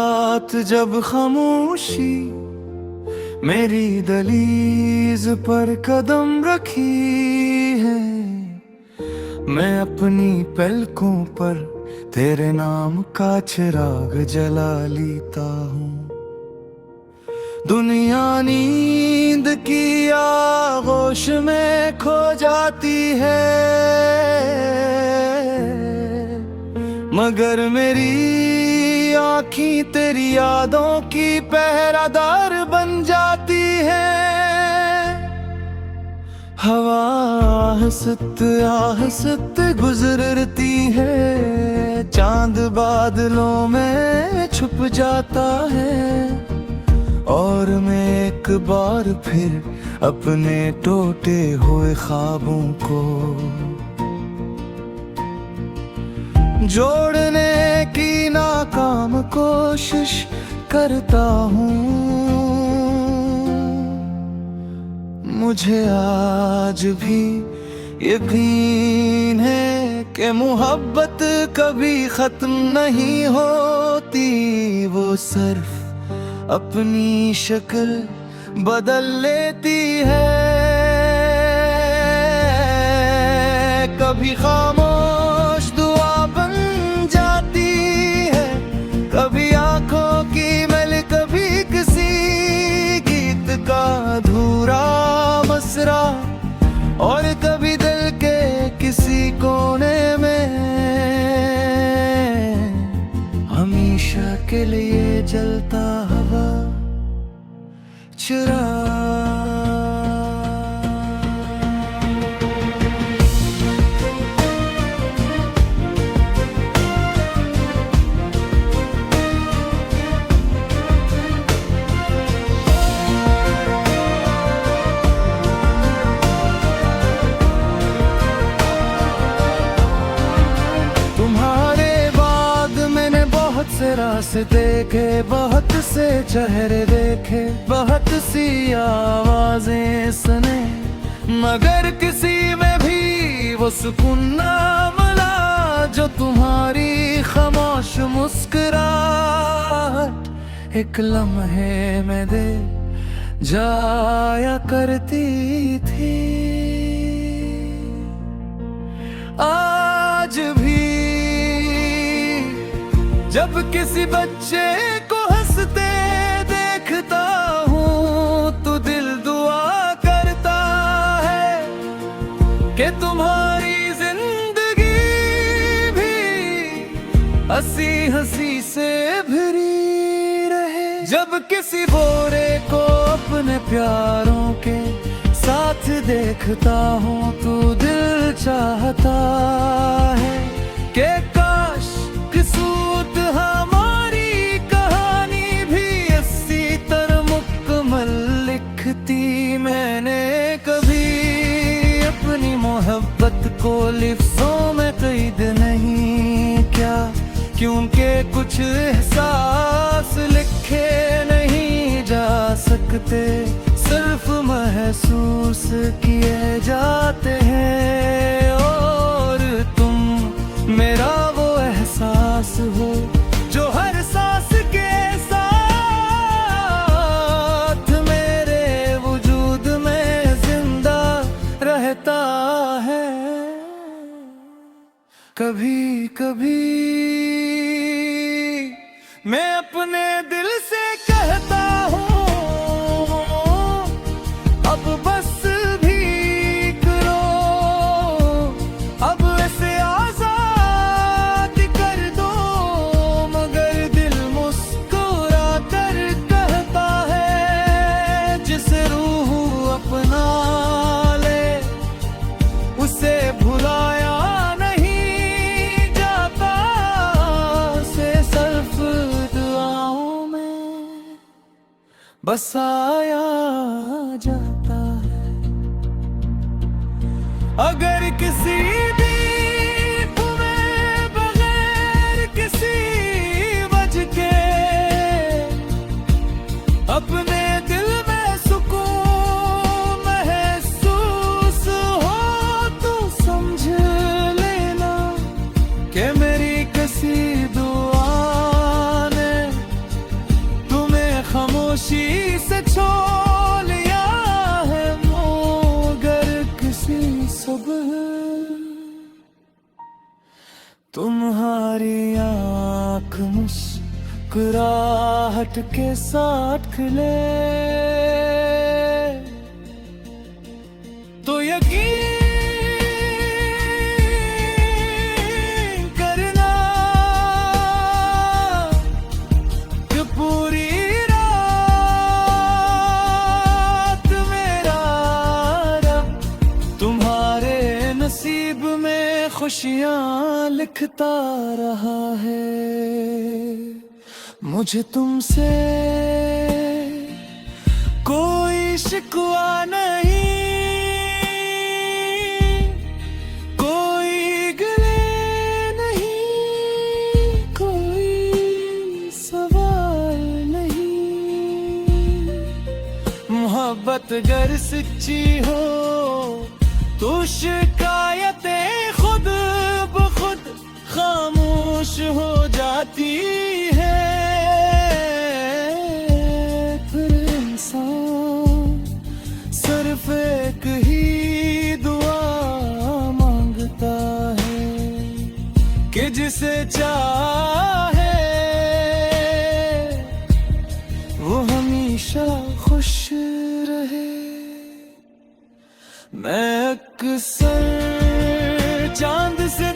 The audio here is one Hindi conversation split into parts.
रात जब खामोशी मेरी दहलीज पर कदम रखी है, मैं अपनी पलकों पर तेरे नाम का चिराग जला लेता हूँ। दुनिया नींद की आगोश में खो जाती है, मगर मेरी आँखें तेरी यादों की पहरादार बन जाती है। हवा आहस्त गुजरती है, चांद बादलों में छुप जाता है, और मैं एक बार फिर अपने टूटे हुए ख्वाबों को जोड़ने की नाकाम कोशिश करता हूँ। मुझे आज भी यकीन है कि मोहब्बत कभी खत्म नहीं होती, वो सिर्फ अपनी शक्ल बदल लेती है। कभी खामोश दुआ बन जाती है, कभी आंखों की मैल, कभी किसी गीत का अधूरा मसरा, और कभी दिल के किसी कोने में हमेशा के लिए जलता हवा चिराग। से रास्ते देखे, बहुत से चेहरे देखे, बहुत सी आवाजें सुने, मगर किसी में भी वो सुकून ना मिला जो तुम्हारी खामोश मुस्कुराहट एक लम्हे में दे जाया करती थी। आज भी जब किसी बच्चे को हंसते देखता हूँ तो दिल दुआ करता है कि तुम्हारी जिंदगी भी हंसी हंसी से भरी रहे। जब किसी बोरे को अपने प्यारों के साथ देखता हूँ तो दिल चाहता है कि काश किसूत हमारी कहानी भी इसी तरह मुकम्मल लिखती। मैंने कभी अपनी मोहब्बत को लिफ्ज़ों में कैद नहीं किया, क्योंकि कुछ एहसास लिखे नहीं जा सकते, सिर्फ महसूस किए जाते हैं। और तुम मेरा वो एहसास हो जो हर सांस के साथ मेरे वजूद में जिंदा रहता है। कभी कभी मैं अपने दिल से कहता हूँ अब बस भी करो, अब ऐसे आजाद कर दो, मगर दिल मुस्कुरा कर कहता है जिसे रूह अपना ले उसे भुलाया नहीं जाता, से सिर्फ दुआओं में बसाया जाता है। अगर किसी दीप में बगैर किसी वजह के अपने दिल में सुकून महसूस हो तो समझ लेना कि मेरी किसी दुआ ने मुस्कुराहट के साथ खिले तो यकीन करना कि पूरी रात मेरा रब तुम्हारे नसीब में खुशियां लिखता रहा है। मुझे तुमसे कोई शिकवा नहीं, कोई गिले नहीं, कोई सवाल नहीं। मोहब्बत अगर सच्ची हो तो शिकायतें खुद ब खुद खामोश हो जाती है। सिर्फ एक ही दुआ मांगता है कि जिसे चाहे वो हमेशा खुश रहे। मैं अक्सर चांद से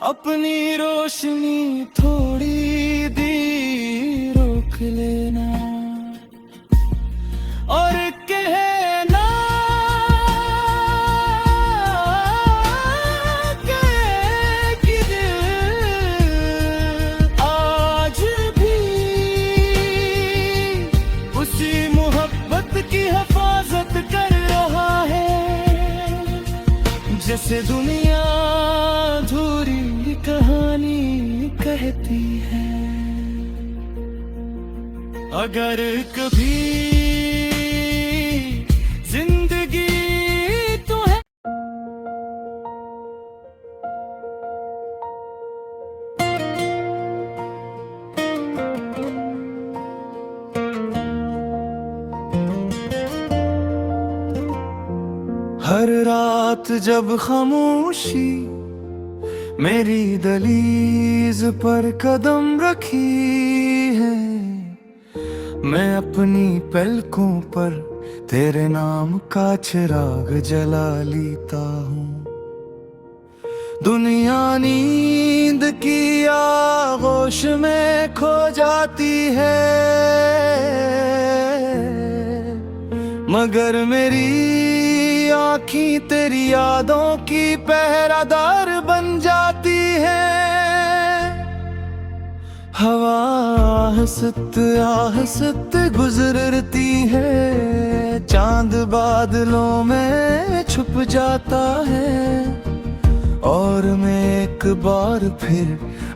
अपनी रोशनी थोड़ी दी रोक लेना और कहना कि दिल आज भी उसी मोहब्बत की हिफाजत कर रहा है। जैसे दुनिया अधूरी कहानी कहती है, अगर कभी जिंदगी तो है। हर रात जब खामोशी मेरी दहलीज पर कदम रखी है, मैं अपनी पलकों पर तेरे नाम का चिराग जला लेता हूँ। दुनिया नींद की आगोश में खो जाती है, मगर मेरी आँखें तेरी यादों की पहरादार बन जाती है। हवा आहसत गुजरती है, चांद बादलों में छुप जाता है और मैं एक बार फिर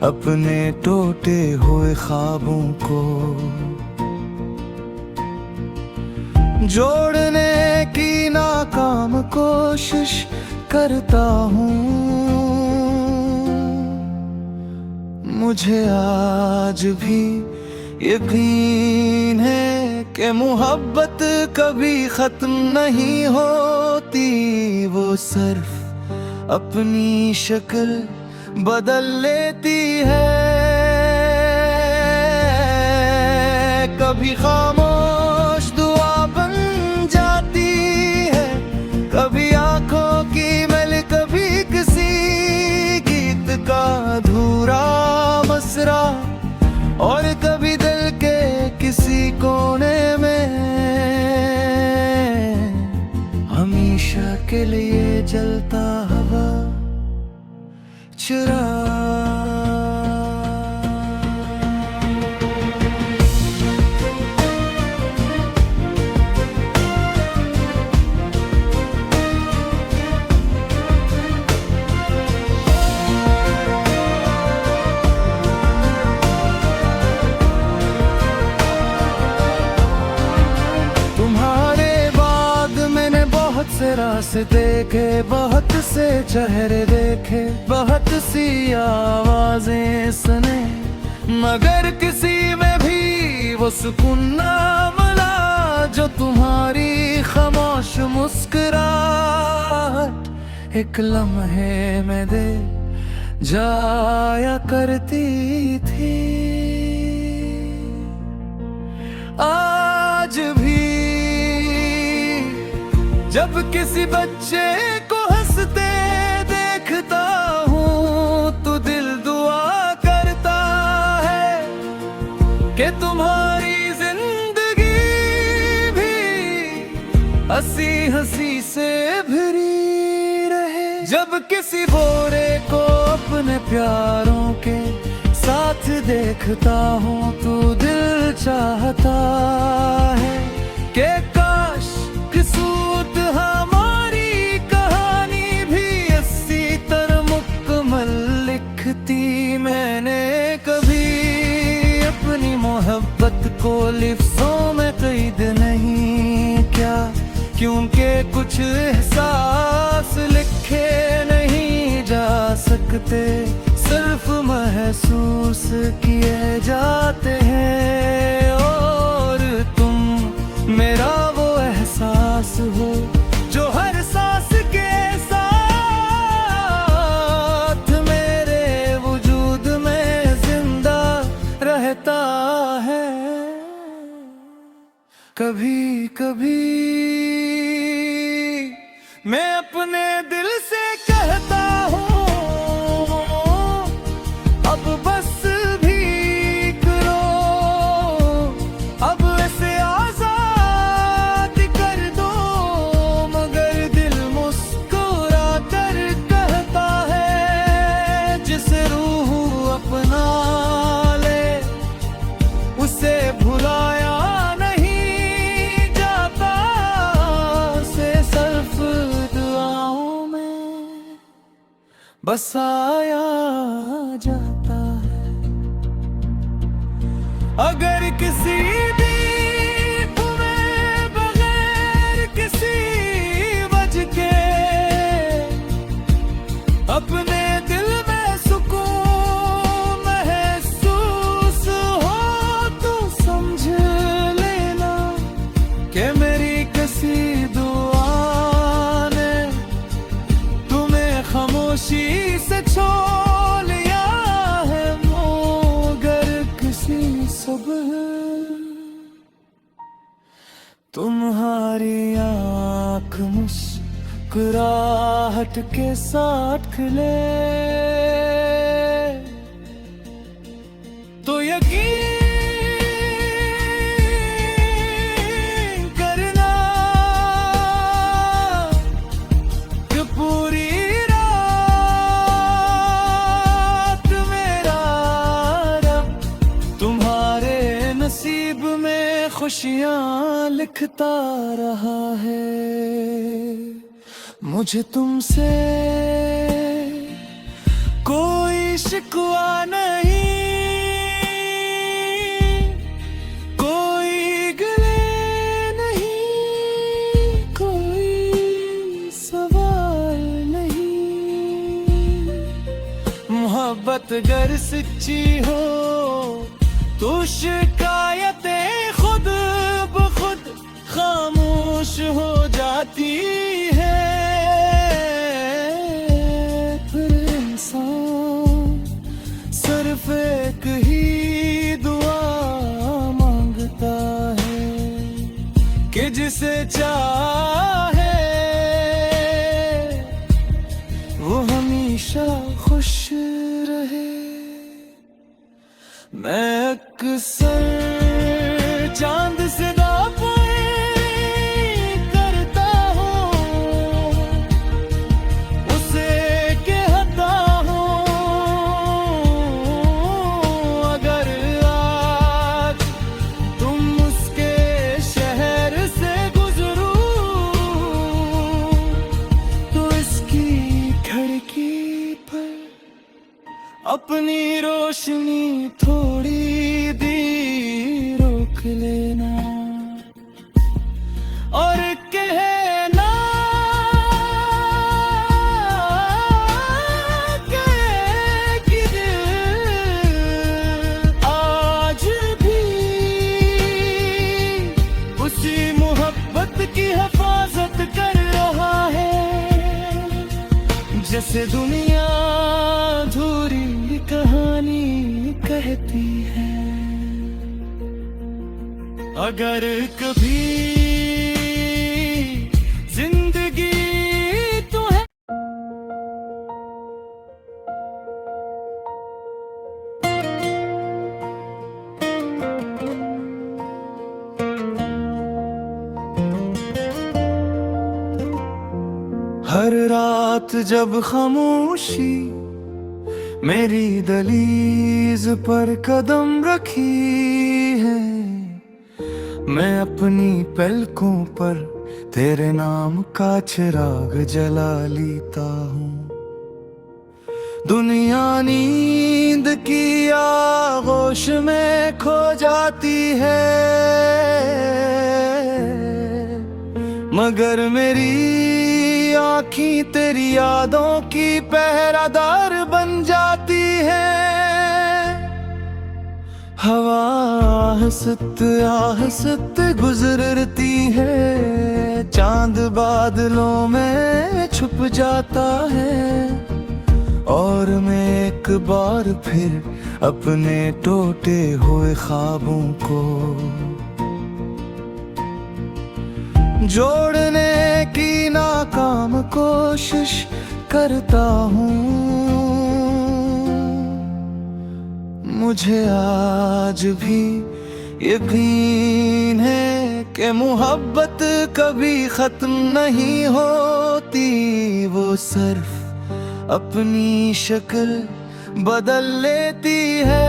अपने टूटे हुए ख्वाबों को जोड़ने की नाकाम कोशिश करता हूँ। मुझे आज भी यकीन है कि मोहब्बत कभी खत्म नहीं होती, वो सिर्फ अपनी शक्ल बदल लेती है। कभी खामोश दुआ बन जाती है, कभी आंखों की मैल, कभी किसी गीत का अधूरा मसरा, और कभी दिल के किसी कोने में हमेशा के लिए जलता हवा चिराग। देखे, बहुत से चेहरे देखे, बहुत सी आवाजें सुने, मगर किसी में भी वो सुकून ना मिला जो तुम्हारी खामोश मुस्कुराहट एक लम्हे में दे जाया करती थी। आज भी जब किसी बच्चे को हंसते देखता हूँ तो दिल दुआ करता है कि तुम्हारी जिंदगी भी हंसी हंसी से भरी रहे। जब किसी बोरे को अपने प्यारों के साथ देखता हूँ तो दिल चाहता है कि काश किस्मत हमारी कहानी भी इसी तरह मुकम्मल लिखती। मैंने कभी अपनी मोहब्बत को लिफ्ज़ों में कैद नहीं किया, क्योंकि कुछ एहसास लिखे नहीं जा सकते, सिर्फ महसूस किए जाते हैं। और तुम मेरा वो एहसास हो जो हर सांस के साथ मेरे वजूद में जिंदा रहता है। कभी कभी मैं अपने दिल से कहता हूँ अब बस भी करो, अब ऐसे आजाद कर दो, मगर दिल मुस्कुरा कर कहता है जिसे रूह अपना ले उसे भुलाया नहीं जाता, से सिर्फ दुआओं में बसाया जाता है। अगर किसी भी तुम्हें बगैर किसी वजह के अपने दिल में सुकून महसूस हो तो समझ लेना कि मेरी किसी दुआ ने तुम्हें खामोशी से छोड़ लिया है, मगर किसी सुबह तुम्हारी आँख मुस्कुराहट के साथ खिले तो यकीन करना कि पूरी नसीब में खुशियाँ लिखता रहा है। मुझे तुमसे कोई शिकवा नहीं, कोई गिले नहीं, कोई सवाल नहीं। मोहब्बत अगर सच्ची हो तो शिकायतें खुद ब खुद खामोश हो जाती है। फिर इंसान सिर्फ एक ही दुआ मांगता है कि जिसे चाहे वो हमेशा खुश रहे। मैं अक्सर चांद से करता हूँ उसे कहता हूँ अगर आज तुम उसके शहर से गुजरो तो इसकी खिड़की पर अपनी रोशनी थोड़ी दी रोक लेना और कहना जैसे दुनिया अधूरी कहानी कहती है। अगर कभी जिंदगी तो है हर रात जब खामोशी मेरी दहलीज पर कदम रखी है, मैं अपनी पलकों पर तेरे नाम का चिराग जला लेता हूँ। दुनिया नींद की आगोश में खो जाती है, मगर मेरी आँखें तेरी यादों की पहरादार बन जाती है। हवा आहसत गुजरती है, चांद बादलों में छुप जाता है, और मैं एक बार फिर अपने टूटे हुए ख्वाबों को जोड़ने की नाकाम कोशिश करता हूँ। मुझे आज भी यकीन है कि मोहब्बत कभी खत्म नहीं होती, वो सिर्फ अपनी शक्ल बदल लेती है।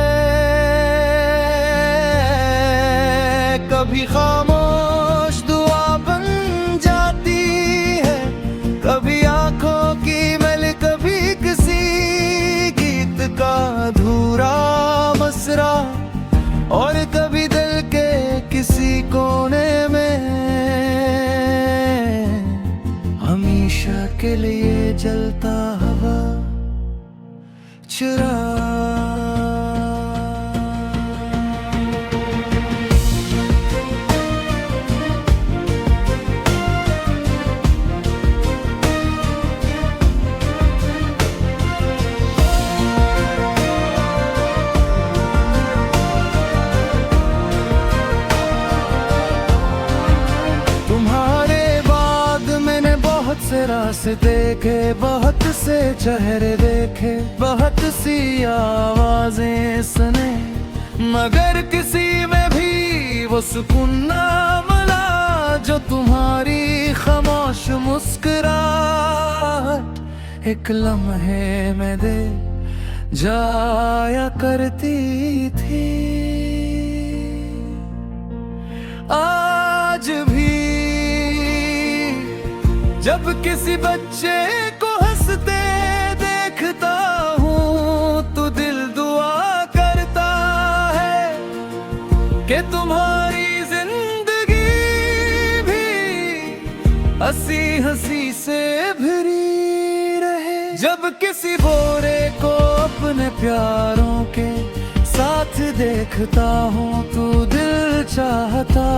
कभी खामोश दुआ बन जाती है, कभी आंखों की मैल, कभी किसी गीत का अधूरा मसरा, और कभी दिल के किसी कोने में हमेशा के लिए जलता हवा चिराग। से रास्ते देखे, बहुत से चेहरे देखे, बहुत सी आवाजें सुने, मगर किसी में भी वो सुकून ना मिला जो तुम्हारी खामोश मुस्कुराहट एक लम्हे में दे जाया करती थी। आज भी जब किसी बच्चे को हंसते देखता हूँ तो दिल दुआ करता है कि तुम्हारी जिंदगी भी हंसी हंसी से भरी रहे। जब किसी गोरे को अपने प्यारों के साथ देखता हूँ तो दिल चाहता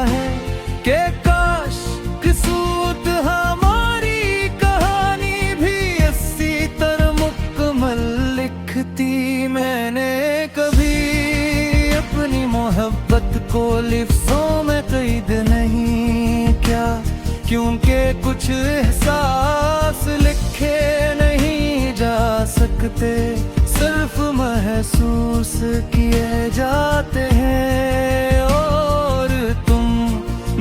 है कि काश किस्मत हमारी कहानी भी इसी तरह मुकम्मल लिखती। मैंने कभी अपनी मोहब्बत को लिफ्ज़ों में कैद नहीं किया, क्योंकि कुछ एहसास लिखे नहीं जा सकते, सिर्फ महसूस किए जाते हैं। और तुम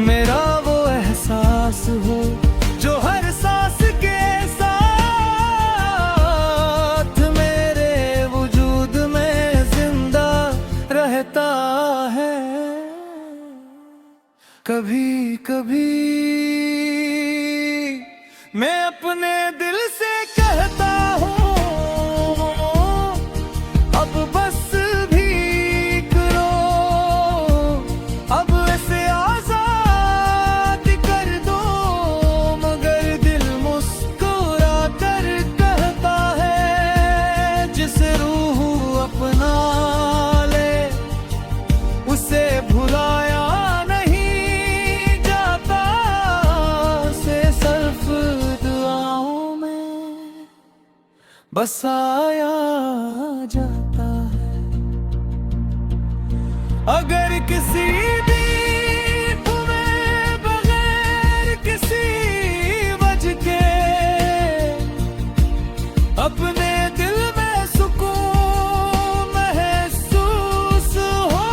मेरा वो एहसास हो जो हर सांस के साथ मेरे वजूद में जिंदा रहता है। कभी कभी मैं अपने दिल से कहता हूँ अब बस भी करो, अब ऐसे आजाद कर दो, मगर दिल मुस्कुरा कर कहता है जिसे रूह अपना ले उसे भुलाया नहीं जाता। से सिर्फ दुआओं में बसाया जाता है। अगर किसी भी तुम्हें बगैर किसी वजह के अपने दिल में सुकून महसूस हो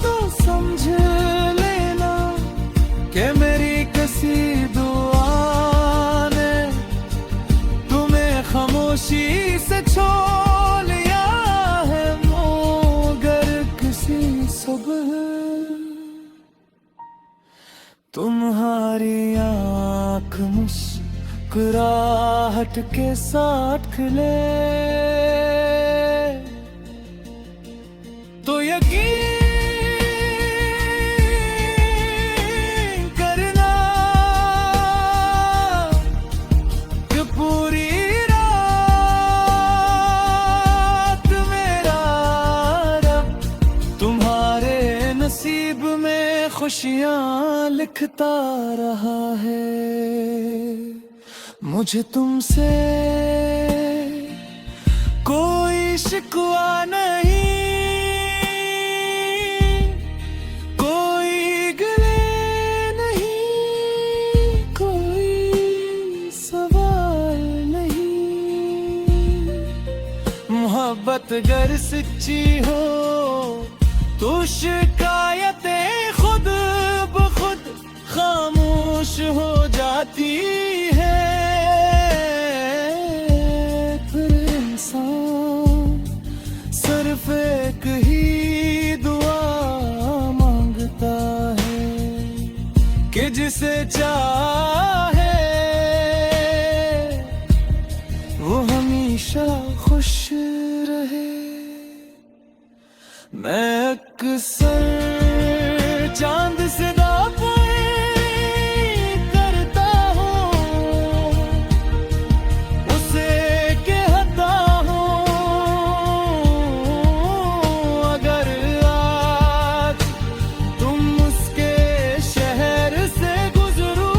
तो समझ लेना कि मेरी किसी दुआ ने तुम्हें खामोशी से छो लिया है, मगर किसी सुबह तुम्हारी आँख मुस्कुराहट के साथ खिले तो यकीन करना कि पूरी रात मेरा रब तुम्हारे नसीब में खुशियाँ लिखता रहा है। मुझे तुमसे कोई शिकवा नहीं, कोई गिले नहीं, कोई सवाल नहीं। मोहब्बत अगर सच्ची हो तो शिकायतें खुद ब खुद खामोश हो जाती है। फिर इंसान सिर्फ एक ही दुआ मांगता है कि जिसे चाहे वो हमेशा खुश रहे। मैं अक्सर चांद से करता हूँ उसे कहता हूँ अगर आज तुम उसके शहर से गुजरो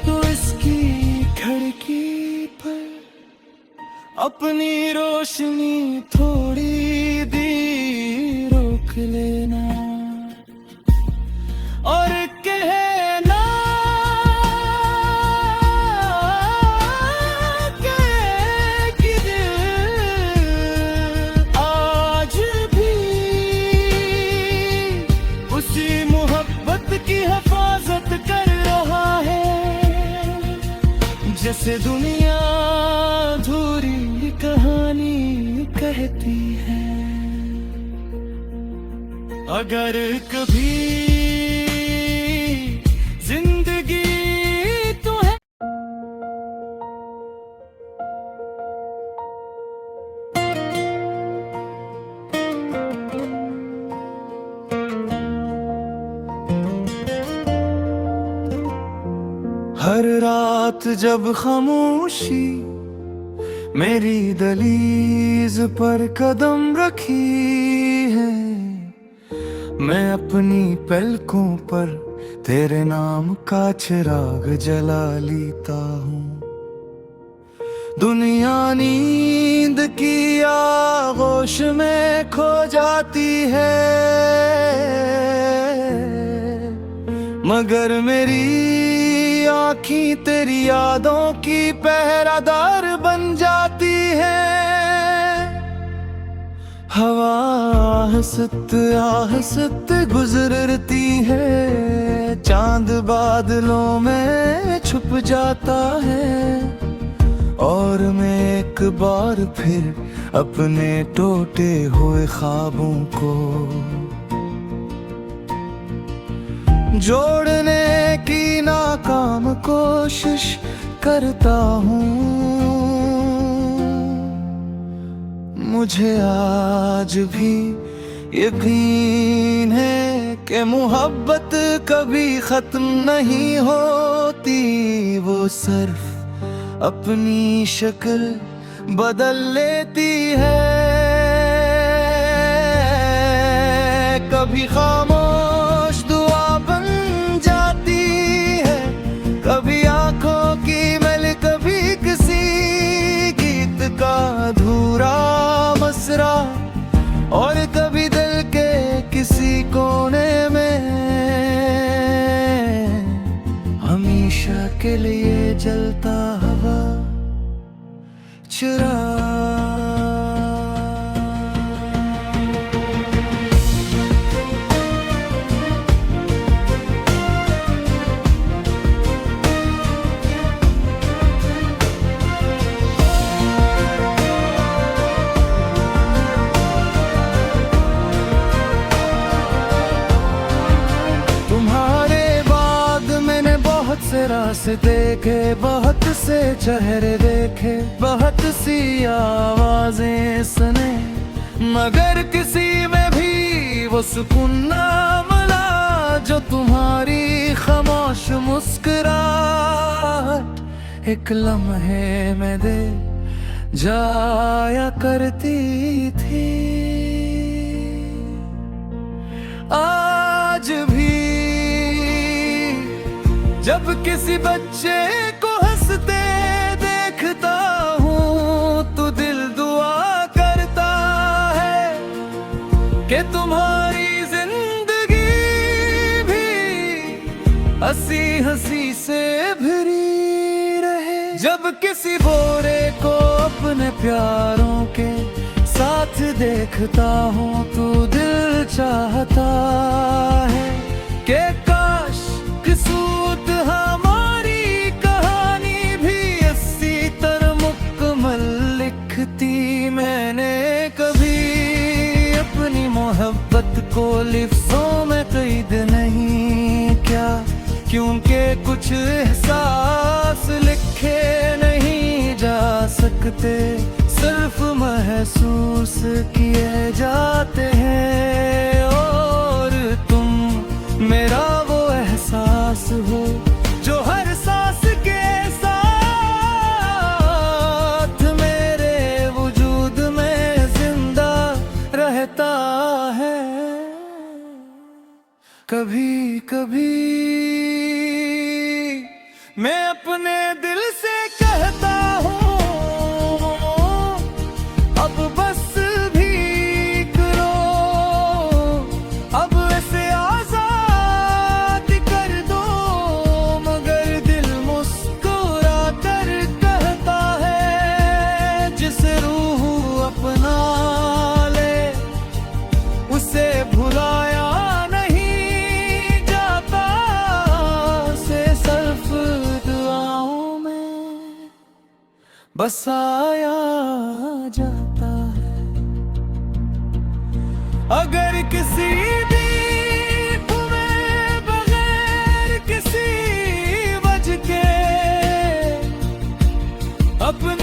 तो इसकी खिड़की पर अपनी रोशनी थोड़ी दी रोक लेना और कहना कि दिल आज भी उसी मोहब्बत की हिफाजत कर रहा है। जैसे दुनिया अधूरी कहानी कहती है, अगर कभी जिंदगी तो है। हर रात जब खामोशी मेरी दहलीज पर कदम रखी है, मैं अपनी पलकों पर तेरे नाम का चिराग जला लेता हूँ। दुनिया नींद की आगोश में खो जाती है, मगर मेरी आँखें तेरी यादों की पहरादार बन जाती है। हवा आहसत गुजरती है, चांद बादलों में छुप जाता है और मैं एक बार फिर अपने टूटे हुए ख्वाबों को जोड़ने की नाकाम कोशिश करता हूँ। मुझे आज भी यकीन है कि मोहब्बत कभी खत्म नहीं होती, वो सिर्फ अपनी शक्ल बदल लेती है। कभी खामोश दुआ बन जाती है, कभी आंखों की महल, कभी किसी जलता हवा चुरा। से रास्ते देखे, बहुत से चेहरे देखे, बहुत सी आवाजें सुने, मगर किसी में भी वो सुकून ना मिला जो तुम्हारी खामोश मुस्कुराहट एक लम्हे में दे जाया करती थी। आज भी जब किसी बच्चे को हंसते देखता हूँ तो दिल दुआ करता है कि तुम्हारी जिंदगी भी हंसी हंसी से भरी रहे। जब किसी बोरे को अपने प्यारों के साथ देखता हूँ तो दिल चाहता है कि काश किसूत हमारी कहानी भी इसी तरह मुकम्मल लिखती। मैंने कभी अपनी मोहब्बत को लिफ्ज़ों में कैद नहीं किया, क्योंकि कुछ एहसास लिखे नहीं जा सकते, सिर्फ महसूस किए जाते हैं। और तुम मेरा वो एहसास हो जो हर सांस के साथ मेरे वजूद में जिंदा रहता है। कभी कभी मैं अपने दिल से कहता हूँ अब बस भी करो, अब ऐसे आजाद कर दो, मगर दिल मुस्कुरा कर कहता है जिसे रूह अपना ले उसे भुलाया नहीं जाता, से सिर्फ दुआओं में बसाया जाता है। अगर किसी भी तुम्हें बगैर किसी वजह के अपने